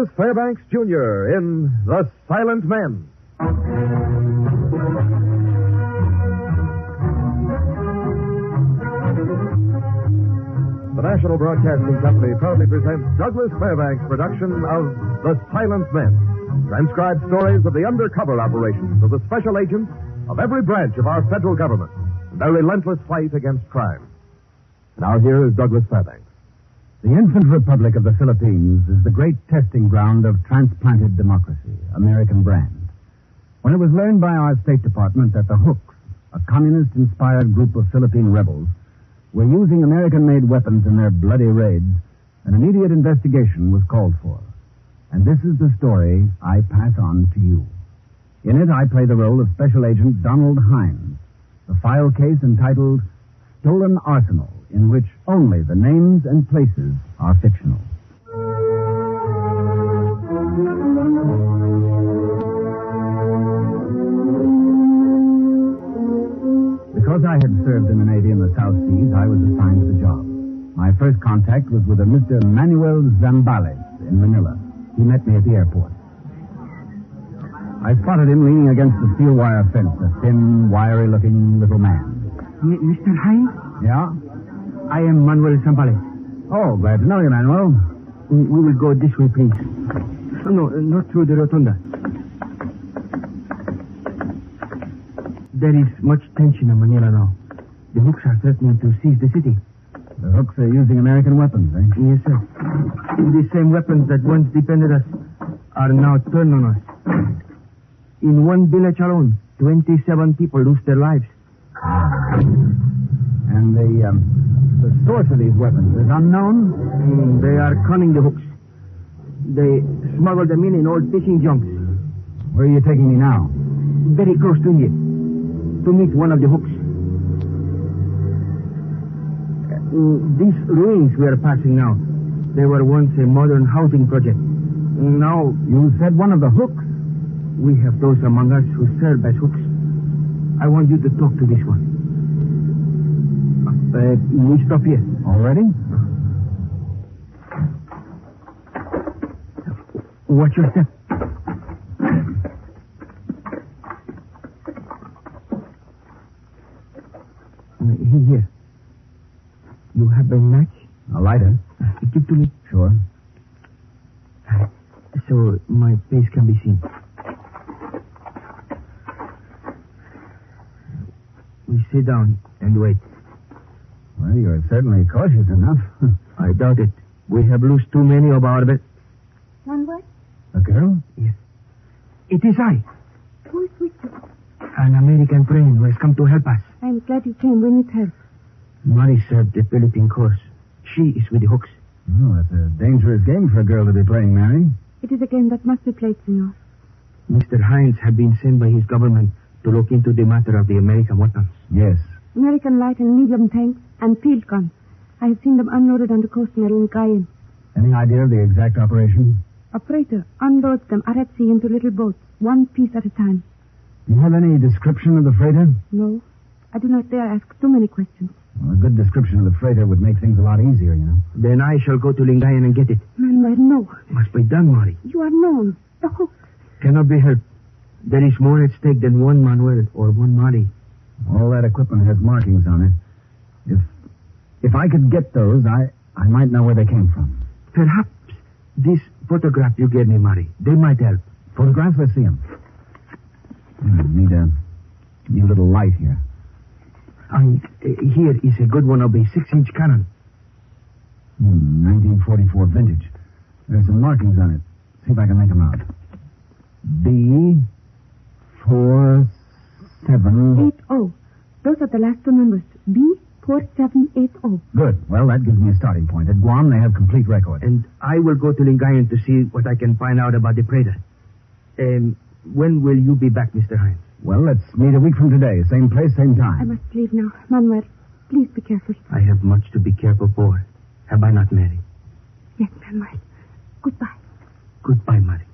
Douglas Fairbanks, Jr. in The Silent Men. The National Broadcasting Company proudly presents Douglas Fairbanks' production of The Silent Men. Transcribed stories of the undercover operations of the special agents of every branch of our federal government and their relentless fight against crime. Now here is Douglas Fairbanks. The infant republic of the Philippines is the great testing ground of transplanted democracy, American brand. When it was learned by our State Department that the Hooks, a communist-inspired group of Philippine rebels, were using American-made weapons in their bloody raids, an immediate investigation was called for. And this is the story I pass on to you. In it, I play the role of Special Agent Donald Hines, the file case entitled Stolen Arsenal, in which only the names and places are fictional. Because I had served in the Navy in the South Seas, I was assigned to the job. My first contact was with a Mr. Manuel Zambales in Manila. He met me at the airport. I spotted him leaning against the steel wire fence, a thin, wiry-looking little man. Mr. Hines? Yeah? I am Manuel Zambales. Oh, glad to know you, Manuel. We will go this way, please. No, not through the rotunda. There is much tension in Manila now. The Hooks are threatening to seize the city. The Hooks are using American weapons, eh? Yes, sir. The same weapons that once defended us are now turned on us. In one village alone, 27 people lose their lives. And the source of these weapons is unknown? They are conning the Hooks. They smuggle them in old fishing junks. Where are you taking me now? Very close to here. To meet one of the Hooks. These ruins we are passing now, they were once a modern housing project. Now... You said one of the Hooks? We have those among us who serve as Hooks. I want you to talk to this one. We stop here. Already? Watch your step. Here. You have a match? A lighter? Give to me. Sure. So my face can be seen. We sit down and wait. Well, you're certainly cautious enough. I doubt it. We have lost too many of our best. Manuel? A girl? Yes. It is I. Who is with you? An American friend who has come to help us. I'm glad you came. We need help. Mari served the Philippine course. She is with the Hooks. Oh, that's a dangerous game for a girl to be playing, Mary. It is a game that must be played, senor. Mr. Hines had been sent by his government to look into the matter of the American weapons. Yes. American light and medium tanks and field guns. I have seen them unloaded on the coast near Lingayen. Any idea of the exact operation? A freighter unloads them out at sea into little boats, one piece at a time. Do you have any description of the freighter? No, I do not dare ask too many questions. Well, a good description of the freighter would make things a lot easier, you know. Then I shall go to Lingayen and get it. Manuel, no. Must be done, Mari. You are known. The Hooks. Cannot be helped. There is more at stake than one Manuel or one Mari. All that equipment has markings on it. If I could get those, I might know where they came from. Perhaps this photograph you gave me, Mari, they might help. Photographs? Let's see them. Need a little light here. Here is a good one of a 6-inch cannon. 1944 vintage. There's some markings on it. See if I can make them out. B4780. Those are the last two numbers. B4780. Good. Well, that gives me a starting point. At Guam, they have complete record. And I will go to Lingayen to see what I can find out about the Prater. When will you be back, Mr. Hines? Well, let's meet a week from today. Same place, same time. I must leave now. Manuel, please be careful. I have much to be careful for. Have I not, Mary? Yes, Manuel. Goodbye. Goodbye, Mary.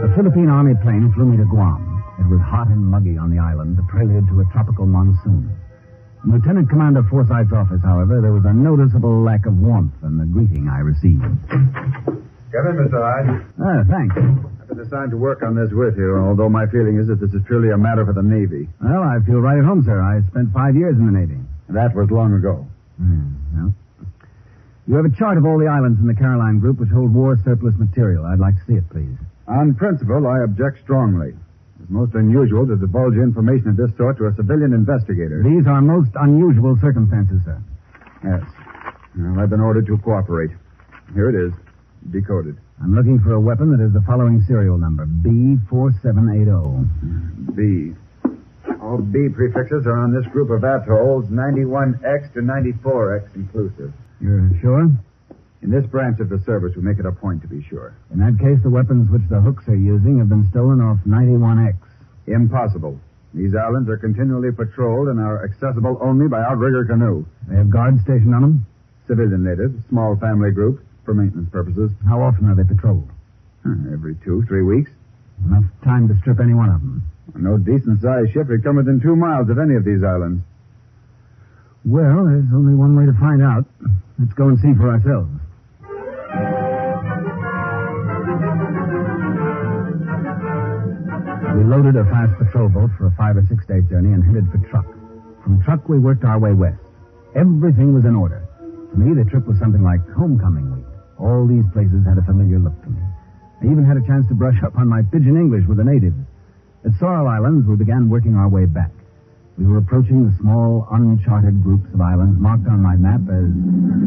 The Philippine Army plane flew me to Guam. It was hot and muggy on the island, the prelude to a tropical monsoon. In Lieutenant Commander Forsyth's office, however, there was a noticeable lack of warmth in the greeting I received. Come in, Mr. Hyde. Thanks. I've been assigned to work on this with you, although my feeling is that this is truly a matter for the Navy. Well, I feel right at home, sir. I spent 5 years in the Navy. That was long ago. Well, you have a chart of all the islands in the Caroline Group which hold war surplus material. I'd like to see it, please. On principle, I object strongly. It's most unusual to divulge information of this sort to a civilian investigator. These are most unusual circumstances, sir. Yes. Well, I've been ordered to cooperate. Here it is, decoded. I'm looking for a weapon that has the following serial number, B4780. B. All B prefixes are on this group of atolls, 91X to 94X inclusive. You're sure? In this branch of the service, we make it a point to be sure. In that case, the weapons which the hooks are using have been stolen off 91X. Impossible. These islands are continually patrolled and are accessible only by outrigger canoe. They have guards stationed on them? Civilian natives, small family group, for maintenance purposes. How often are they patrolled? Every 2-3 weeks. Enough time to strip any one of them. No decent-sized ship would come within 2 miles of any of these islands. Well, there's only one way to find out. Let's go and see for ourselves. We loaded a fast patrol boat for a 5 or 6 day journey and headed for Truk. From Truk, we worked our way west. Everything was in order. To me, the trip was something like homecoming week. All these places had a familiar look to me. I even had a chance to brush up on my pidgin English with the natives. At Sorrel Islands, we began working our way back. We were approaching the small, uncharted groups of islands marked on my map as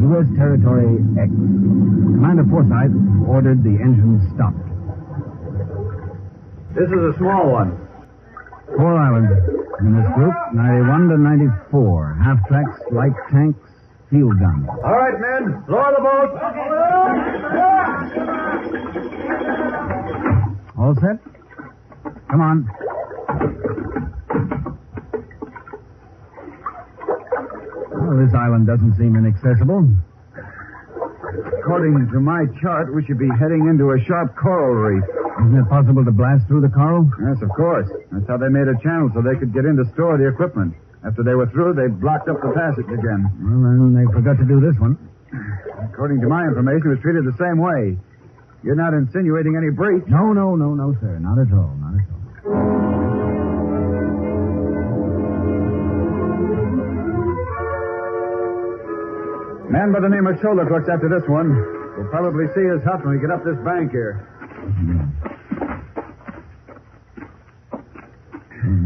U.S. Territory X. Commander Forsyth ordered the engines stopped. This is a small one. 4 islands in this group, 91 to 94. Half-tracks, light tanks, field guns. All right, men. Lower the boat. All set? Come on. Well, this island doesn't seem inaccessible. According to my chart, we should be heading into a sharp coral reef. Isn't it possible to blast through the coral? Yes, of course. That's how they made a channel so they could get in to store the equipment. After they were through, they blocked up the passage again. Well, then they forgot to do this one. According to my information, it was treated the same way. You're not insinuating any breach. No, sir. Not at all. Not at all. Man by the name of Cholak looks after this one. We'll probably see his hut when we get up this bank here.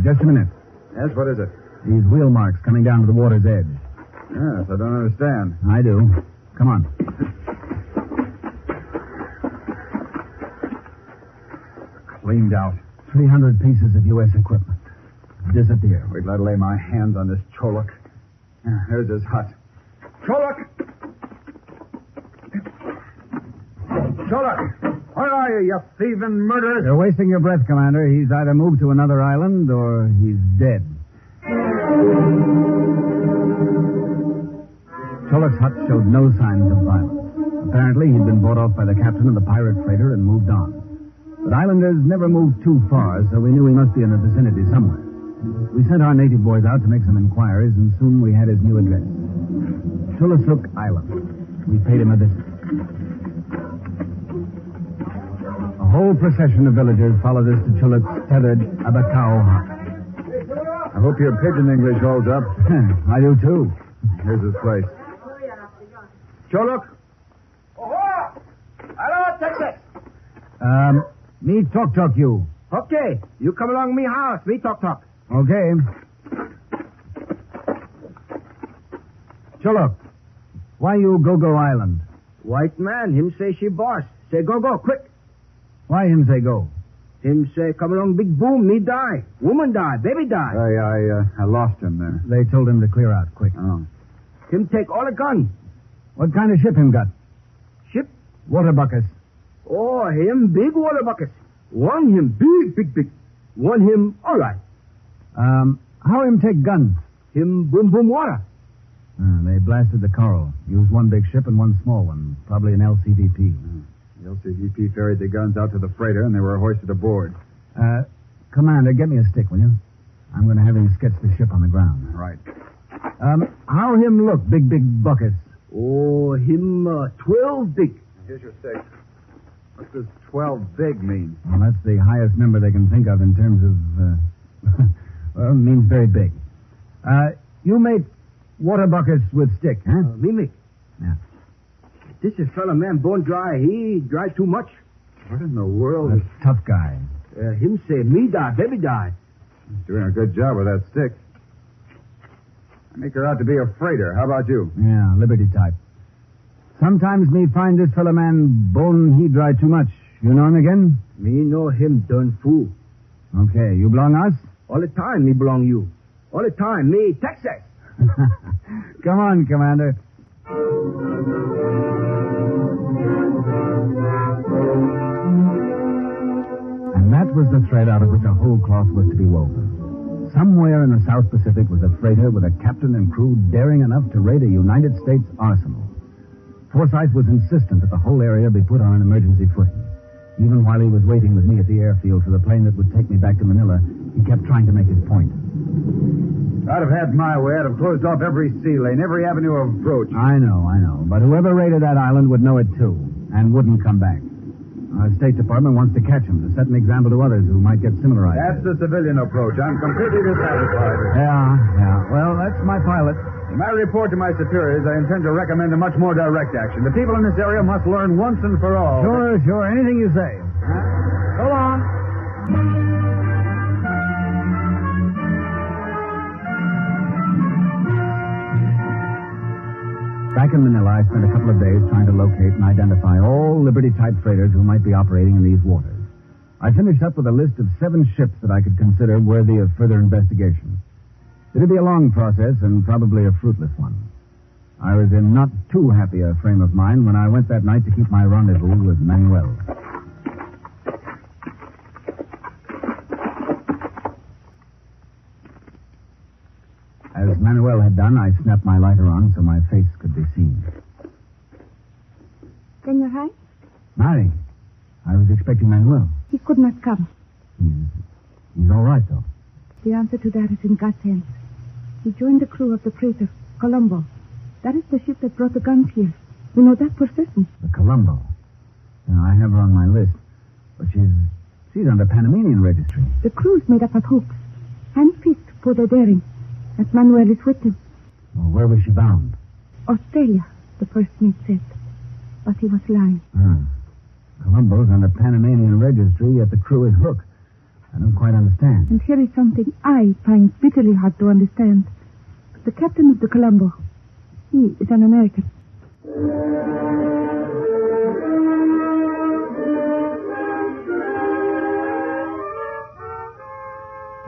Just a minute. Yes, what is it? These wheel marks coming down to the water's edge. Yes, I don't understand. I do. Come on. Cleaned out. 300 pieces of U.S. equipment. Disappeared. Wait till I lay my hands on this Cholak. There's his hut. Cholak! Cholak! Where are you, you thieving murderer? You're wasting your breath, Commander. He's either moved to another island or he's dead. Cholak's hut showed no signs of violence. Apparently, he'd been bought off by the captain of the pirate freighter and moved on. But islanders never moved too far, so we knew he must be in the vicinity somewhere. We sent our native boys out to make some inquiries, and soon we had his new address. Tulasuk Island. We paid him a visit. A whole procession of villagers followed us to Chuluk's tethered Abacao hut. I hope your pidgin English holds up. I do, too. Here's his place. Cholak! Hello, Texas. Me talk you. Okay, you come along me house. Me talk. Okay. Chuluk, why you go island? White man, him say she boss. Say go, quick. Why him say go? Him say come along big boom, me die. Woman die, baby die. I lost him there. They told him to clear out quick. Oh. Him take all the gun. What kind of ship him got? Ship? Water buckets. Oh, him big water buckets. One him big. One him all right. How him take guns? Him boom water. They blasted the coral. Used one big ship and one small one. Probably an LCVP. The LCVP ferried the guns out to the freighter, and they were hoisted aboard. Commander, get me a stick, will you? I'm going to have him sketch the ship on the ground. Right. How him look, big buckets? Oh, him 12 big. Here's your steak. What does 12 big mean? Well, that's the highest number they can think of in terms of, well, it means very big. You make water buckets with stick, huh? Me make. Yeah. This is fella man bone dry. He dry too much. What in the world? That's a tough guy. Him say me die, baby die. He's doing a good job with that stick. I make her out to be a freighter. How about you? Yeah, Liberty type. Sometimes me find this fella man bone he dry too much. You know him again? Me know him done fool. Okay, you belong us? All the time me belong you. All the time me Texas. Come on, Commander. And that was the thread out of which a whole cloth was to be woven. Somewhere in the South Pacific was a freighter with a captain and crew daring enough to raid a United States arsenal. Forsyth was insistent that the whole area be put on an emergency footing. Even while he was waiting with me at the airfield for the plane that would take me back to Manila, he kept trying to make his point. I'd have had my way. I'd have closed off every sea lane, every avenue of approach. I know. But whoever raided that island would know it, too, and wouldn't come back. Our State Department wants to catch him to set an example to others who might get similar ideas. That's the civilian approach. I'm completely dissatisfied. Yeah. Well, that's my pilot. In my report to my superiors, I intend to recommend a much more direct action. The people in this area must learn once and for all. Sure. Anything you say. So long. Back in Manila, I spent a couple of days trying to locate and identify all Liberty-type freighters who might be operating in these waters. I finished up with a list of 7 ships that I could consider worthy of further investigation. It'd be a long process and probably a fruitless one. I was in not too happy a frame of mind when I went that night to keep my rendezvous with Manuel. As Manuel had done, I snapped my lighter on so my face could be seen. Senor Hines? Mary, I was expecting Manuel. He could not come. He's all right, though. The answer to that is in God's hands. He joined the crew of the freighter, Colombo. That is the ship that brought the guns here. We know that for certain. The Colombo. Yeah, I have her on my list. But she's under Panamanian registry. The crew is made up of hooks and feet for their daring. And Manuel is with him. Well, where was she bound? Australia, the first mate said. But he was lying. Colombo's under Panamanian registry, yet the crew is hooked. I don't quite understand. And here is something I find bitterly hard to understand. The captain of the Colombo, he is an American.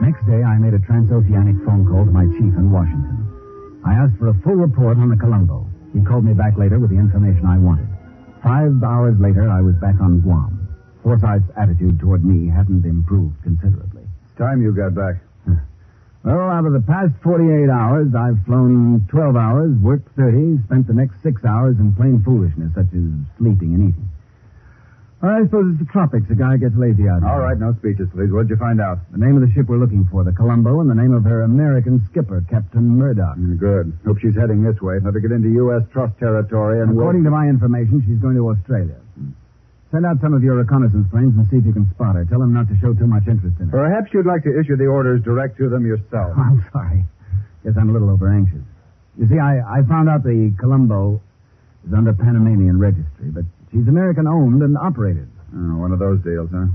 Next day, I made a transoceanic phone call to my chief in Washington. I asked for a full report on the Colombo. He called me back later with the information I wanted. 5 hours later, I was back on Guam. Forsyth's attitude toward me hadn't improved considerably. It's time you got back. Well, out of the past 48 hours, I've flown 12 hours, worked 30, spent the next 6 hours in plain foolishness, such as sleeping and eating. Well, I suppose it's the tropics. A guy gets lazy out here. All right, no speeches, please. What'd you find out? The name of the ship we're looking for, the Colombo, and the name of her American skipper, Captain Murdoch. Good. Hope she's heading this way. Let her get into U.S. trust territory and... According to my information, she's going to Australia. Send out some of your reconnaissance planes and see if you can spot her. Tell them not to show too much interest in her. Perhaps you'd like to issue the orders direct to them yourself. I'm sorry. Guess I'm a little over-anxious. You see, I found out the Colombo is under Panamanian registry, but she's American-owned and operated. Oh, one of those deals, huh?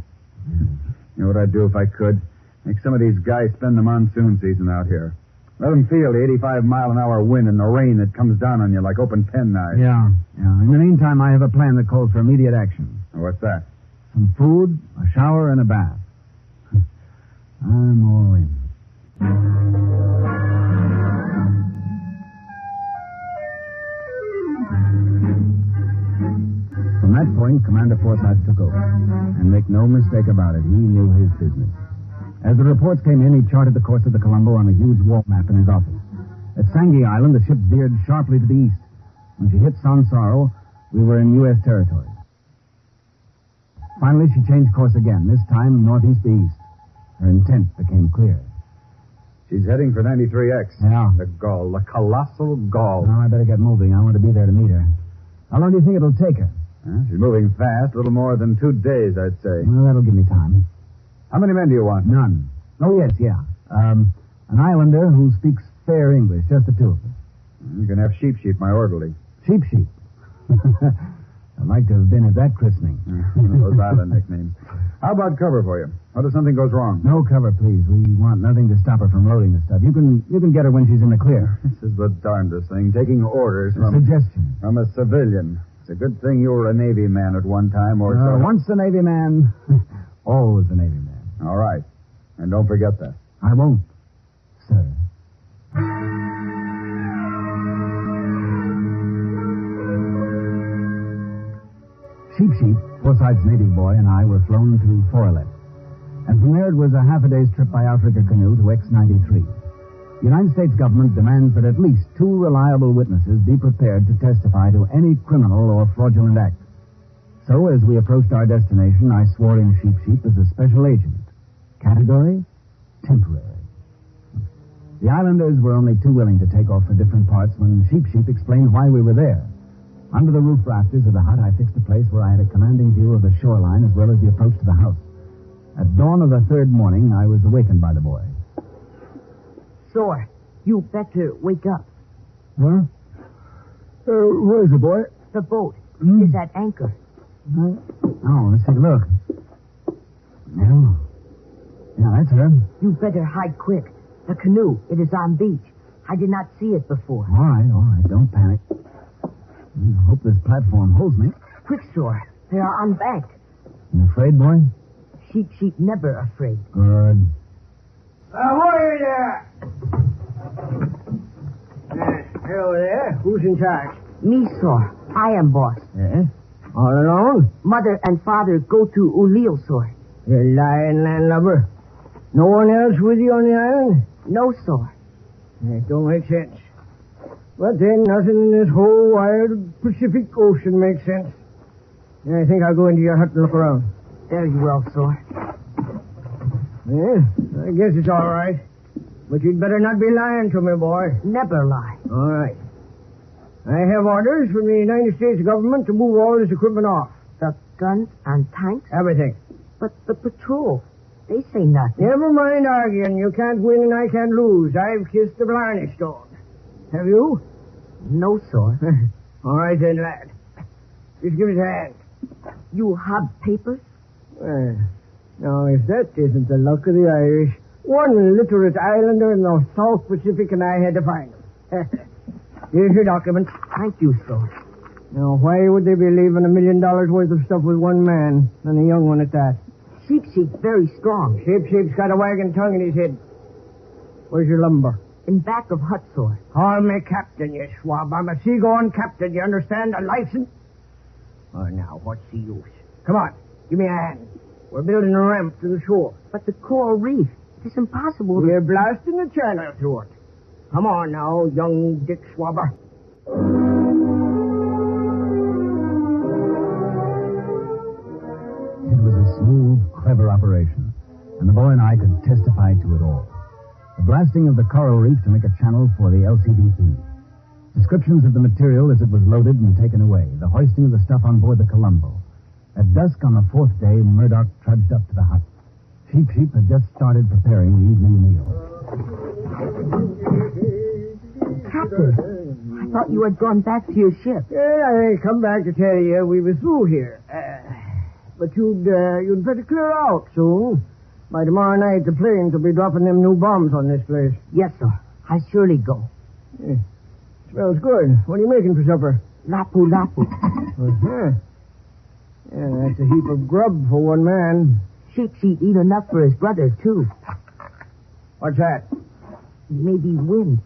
You know what I'd do if I could? Make some of these guys spend the monsoon season out here. Let them feel the 85-mile-an-hour wind and the rain that comes down on you like open penknives. Yeah. In the meantime, I have a plan that calls for immediate action. What's that? Some food, a shower, and a bath. I'm all in. From that point, Commander Forsyth took over. And make no mistake about it, he knew his business. As the reports came in, he charted the course of the Colombo on a huge wall map in his office. At Sangi Island, the ship veered sharply to the east. When she hit Sansaro, we were in U.S. territory. Finally, she changed course again, this time northeast to east. Her intent became clear. She's heading for 93X. Yeah. The gall, the colossal gall. Well, I better get moving. I want to be there to meet her. How long do you think it'll take her? She's moving fast, a little more than 2 days, I'd say. Well, that'll give me time. How many men do you want? None. Oh, yes, yeah. An islander who speaks fair English, just the two of us. You can have Sheep, my orderly. Sheep. I'd like to have been at that christening. Those island nicknames. How about cover for you? What if something goes wrong? No cover, please. We want nothing to stop her from loading the stuff. You can get her when she's in the clear. This is the darndest thing, taking orders A suggestion. from a civilian. It's a good thing you were a Navy man at one time or so. Once a Navy man, always a Navy man. All right. And don't forget that. I won't, sir. Sheep, Forsyth's native boy, and I were flown to Forelet. And from there it was a half-a-day's trip by outrigger canoe to X-93. The United States government demands that at least 2 reliable witnesses be prepared to testify to any criminal or fraudulent act. So, as we approached our destination, I swore in Sheep as a special agent. Category? Temporary. The islanders were only too willing to take off for different parts when Sheep explained why we were there. Under the roof rafters of the hut, I fixed a place where I had a commanding view of the shoreline as well as the approach to the house. At dawn of the 3rd morning, I was awakened by the boy. Sore, you better wake up. Huh? Where's the boy? The boat is at anchor. Oh, let's take a look. Yeah, that's her. You better hide quick. The canoe, it is on beach. I did not see it before. All right. Don't panic. I hope this platform holds me. Quick, Sore. They are unbanked. You afraid, boy? Sheep never afraid. Good. Ahoy there! Hello there. Who's in charge? Me, Sore. I am boss. Yeah? All alone? Mother and father go to Ulil, Sore. You lying landlubber. No one else with you on the island? No, Sore. It don't make sense. But then nothing in this whole wide Pacific Ocean makes sense. I think I'll go into your hut and look around. Very well, Sore. Yeah, I guess it's all right. But you'd better not be lying to me, boy. Never lie. All right. I have orders from the United States government to move all this equipment off. The guns and tanks? Everything. But the patrol, they say nothing. Never mind arguing. You can't win and I can't lose. I've kissed the Blarney Stone. Have you? No, Sore. All right then, lad. Just give us a hand. You have papers? Well, now, if that isn't the luck of the Irish, one literate islander in the South Pacific and I had to find them. Here's your documents. Thank you, Sore. Now, why would they be leaving $1 million worth of stuff with one man, and a young one at that? Sheep's very strong. Sheep's got a wagging tongue in his head. Where's your lumber? In back of hut, Sore. Call me captain, you swab. I'm a seagoing captain, you understand? A license? Oh, now, what's the use? Come on, give me a hand. We're building a ramp to the shore. But the coral reef, it is impossible to... We're blasting the channel through it. Come on now, young Dick Swabber. It was a smooth, clever operation, and the boy and I could testify to it all. The blasting of the coral reef to make a channel for the LCDP. Descriptions of the material as it was loaded and taken away. The hoisting of the stuff on board the Colombo. At dusk on the 4th day, Murdoch trudged up to the hut. Sheep had just started preparing the evening meal. Captain, I thought you had gone back to your ship. Yeah, I come back to tell you we were through here. But you'd better clear out soon. By tomorrow night, the planes will be dropping them new bombs on this place. Yes, sir. I surely go. Yeah. Smells good. What are you making for supper? Lapu. Uh-huh. Yeah, that's a heap of grub for one man. Sheep eat enough for his brothers, too. What's that? Maybe wind.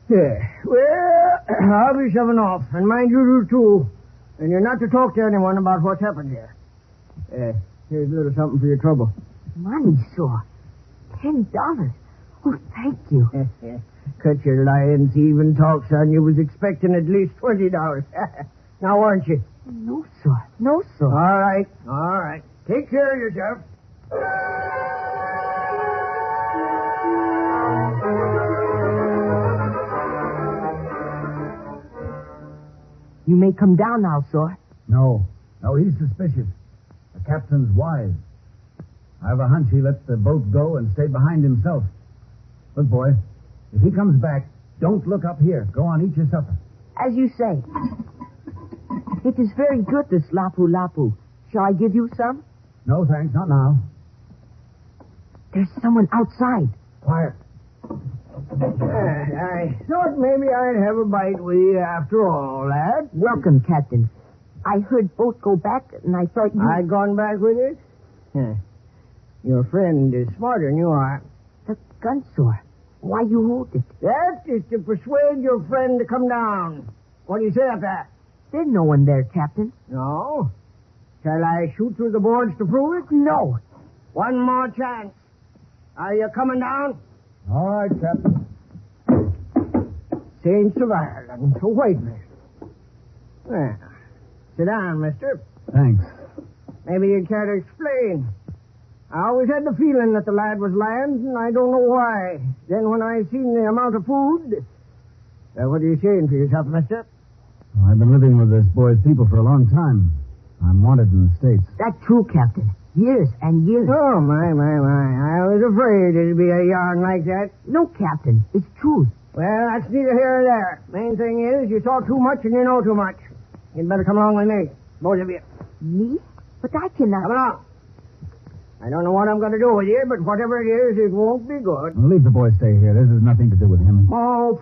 Yeah. Well, I'll be shoving off. And mind you do, too. And you're not to talk to anyone about what's happened here. Here's a little something for your trouble. Money, sir. $10. Oh, thank you. Cut your lying, thieving talk, son. You was expecting at least $20. Now, weren't you? No, sir. No, sir. All right. Take care of yourself. You may come down now, sir. No, he's suspicious. The captain's wise. I have a hunch he let the boat go and stayed behind himself. Look, boy, if he comes back, don't look up here. Go on, eat your supper. As you say. It is very good, this lapu-lapu. Shall I give you some? No, thanks, not now. There's someone outside. Quiet. I thought maybe I'd have a bite with you after all, lad. Welcome, Captain. I heard boat go back, and I thought you... I'd gone back with it? Huh. Your friend is smarter than you are. The gun, sir. Why you hold it? That is to persuade your friend to come down. What do you say of that? There's no one there, Captain. No? Shall I shoot through the boards to prove it? No. One more chance. Are you coming down? All right, Captain. Saints of Ireland, a white man. Well, sit down, mister. Thanks. Maybe you care to explain. I always had the feeling that the lad was land, and I don't know why. Then when I seen the amount of food... what are you saying for yourself, mister? I've been living with this boy's people for a long time. I'm wanted in the States. That's true, Captain. Years and years. Oh, my. I was afraid it'd be a yarn like that. No, Captain. It's truth. Well, that's neither here nor there. Main thing is, you saw too much and you know too much. You'd better come along with me, both of you. Me? But I cannot... Come along. I don't know what I'm going to do with you, but whatever it is, it won't be good. Well, leave the boy stay here. This has nothing to do with him. Oh.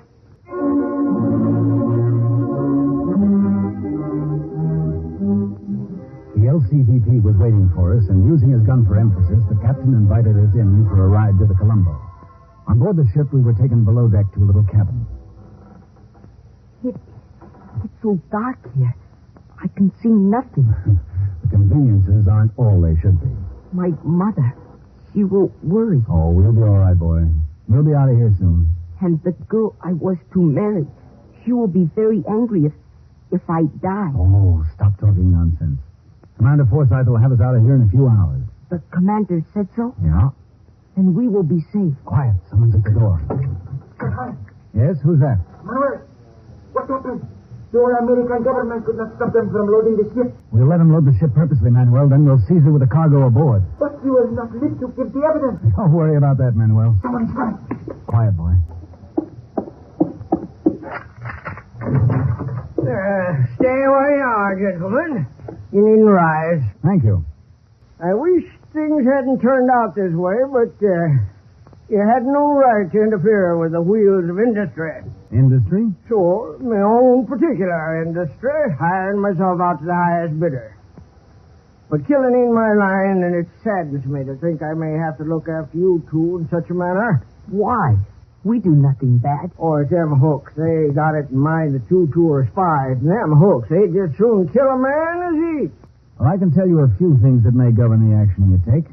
The LCVP was waiting for us, and using his gun for emphasis, the captain invited us in for a ride to the Colombo. On board the ship, we were taken below deck to a little cabin. It's so dark here. I can see nothing. The conveniences aren't all they should be. My mother, she will worry. Oh, we'll be all right, boy. We'll be out of here soon. And the girl I was to marry, she will be very angry if I die. Oh, stop talking nonsense. Commander Forsyth will have us out of here in a few hours. The commander said so? Yeah? Then we will be safe. Quiet. Someone's at the door. Yes, who's that? Manuel, what happened? Your American government could not stop them from loading the ship. We'll let them load the ship purposely, Manuel. Then we'll seize it with the cargo aboard. But you will not live to give the evidence. Don't worry about that, Manuel. Someone's coming. Quiet, boy. Stay where you are, gentlemen. You needn't rise. Thank you. I wish things hadn't turned out this way, but you had no right to interfere with the wheels of industry. Industry? So, my own particular industry, hiring myself out to the highest bidder. But killing ain't my line, and it saddens me to think I may have to look after you two in such a manner. Why? We do nothing bad. Or it's them hooks. They got it in mind that you two are spies, and them hooks, they'd just soon kill a man as eat. Well, I can tell you a few things that may govern the action you take.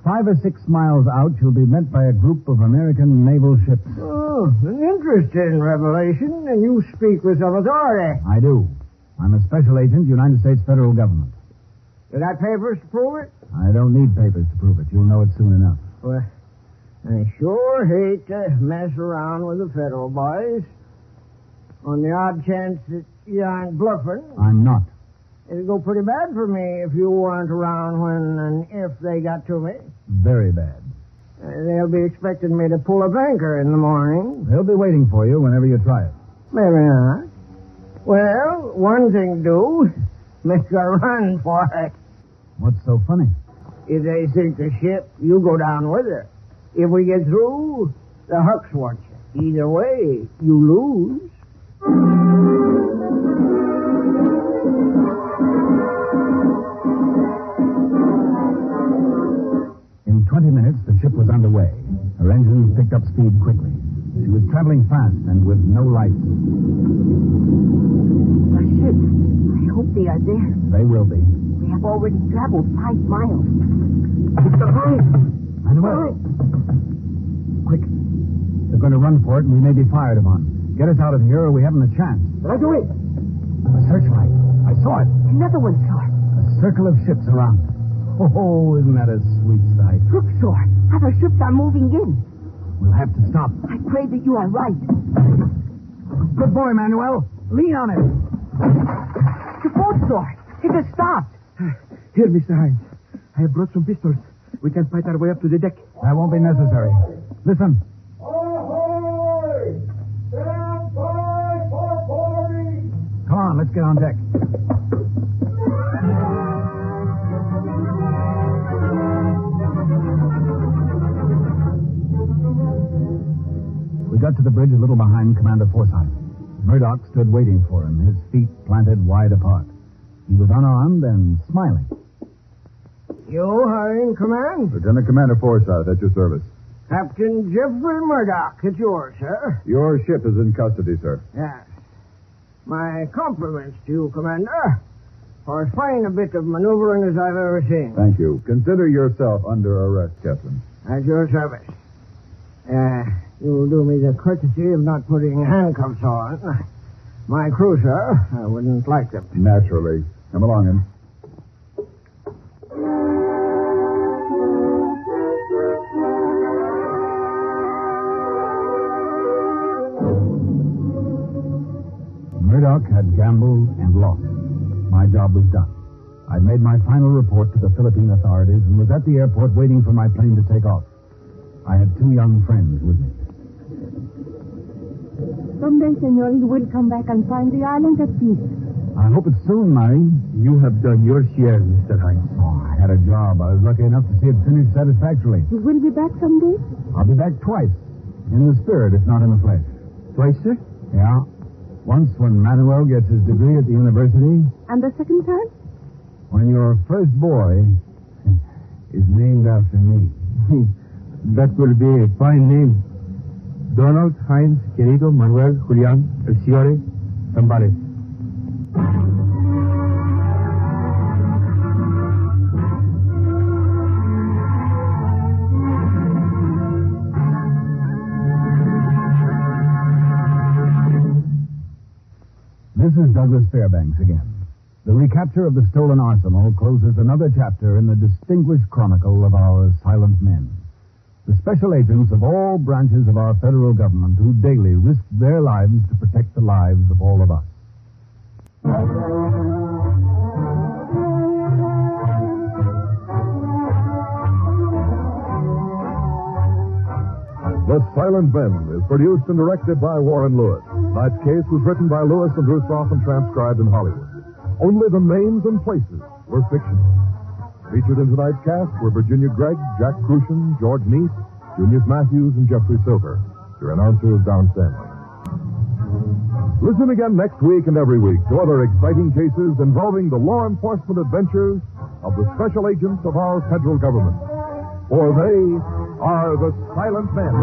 5 or 6 miles out, you'll be met by a group of American naval ships. Oh, an interesting revelation, and you speak with some authority. I do. I'm a special agent, United States federal government. You got papers to prove it? I don't need papers to prove it. You'll know it soon enough. Well, I sure hate to mess around with the federal boys. On the odd chance that you aren't bluffing, I'm not. it'd go pretty bad for me if you weren't around when and if they got to me. Very bad. They'll be expecting me to pull a banker in the morning. They'll be waiting for you whenever you try it. Maybe not. Well, one thing to do, make a run for it. What's so funny? If they sink the ship, you go down with her. If we get through, the hooks watch you. Either way, you lose. In 20 minutes, the ship was underway. Her engines picked up speed quickly. She was traveling fast and with no lights. The ships. I hope they are there. They will be. We have already traveled 5 miles. It's the police! Manuel! Quick. They're going to run for it, and we may be fired upon. Get us out of here, or we haven't a chance. Right away. A searchlight. I saw it. Another one, sir. A circle of ships around. Oh, isn't that a sweet sight? Look, sir. Other ships are moving in. We'll have to stop. I pray that you are right. Good boy, Manuel. Lean on it. The boat's door. It has stopped. Here, Mr. Hines. I have brought some pistols. We can fight our way up to the deck. That won't be necessary. Listen. Ahoy! Stand by for boarding! Come on, let's get on deck. We got to the bridge a little behind Commander Forsyth. Murdoch stood waiting for him, his feet planted wide apart. He was unarmed and smiling. You are in command? Lieutenant Commander Forsyth, at your service. Captain Jeffrey Murdoch, it's yours, sir. Your ship is in custody, sir. Yes. My compliments to you, Commander, for as fine a bit of maneuvering as I've ever seen. Thank you. Consider yourself under arrest, Captain. At your service. You'll do me the courtesy of not putting handcuffs on. My crew, sir, I wouldn't like them. Naturally. Come along, in. Murdoch had gambled and lost. My job was done. I'd made my final report to the Philippine authorities and was at the airport waiting for my plane to take off. I had 2 young friends with me. Someday, senor, you will come back and find the island at peace. I hope it's soon, Marie. You have done your share, Mr. Hines. Oh, I had a job. I was lucky enough to see it finished satisfactorily. You will be back someday? I'll be back twice. In the spirit, if not in the flesh. Twice, sir? Yeah. Once when Manuel gets his degree at the university. And the second time? When your first boy is named after me. That will be a fine name. Donald Hines Querido Manuel Julián El Ciore Zambales. This is Douglas Fairbanks again. The recapture of the stolen arsenal closes another chapter in the distinguished chronicle of our silent men. The special agents of all branches of our federal government who daily risk their lives to protect the lives of all of us. The Silent Men is produced and directed by Warren Lewis. Tonight's case was written by Lewis and Russoff and transcribed in Hollywood. Only the names and places were fictional. Featured in tonight's cast were Virginia Gregg, Jack Crucian, George Neese, Junius Matthews, and Jeffrey Silver. Your announcer is Don Stanley. Listen again next week and every week to other exciting cases involving the law enforcement adventures of the special agents of our federal government. For they are the Silent Men.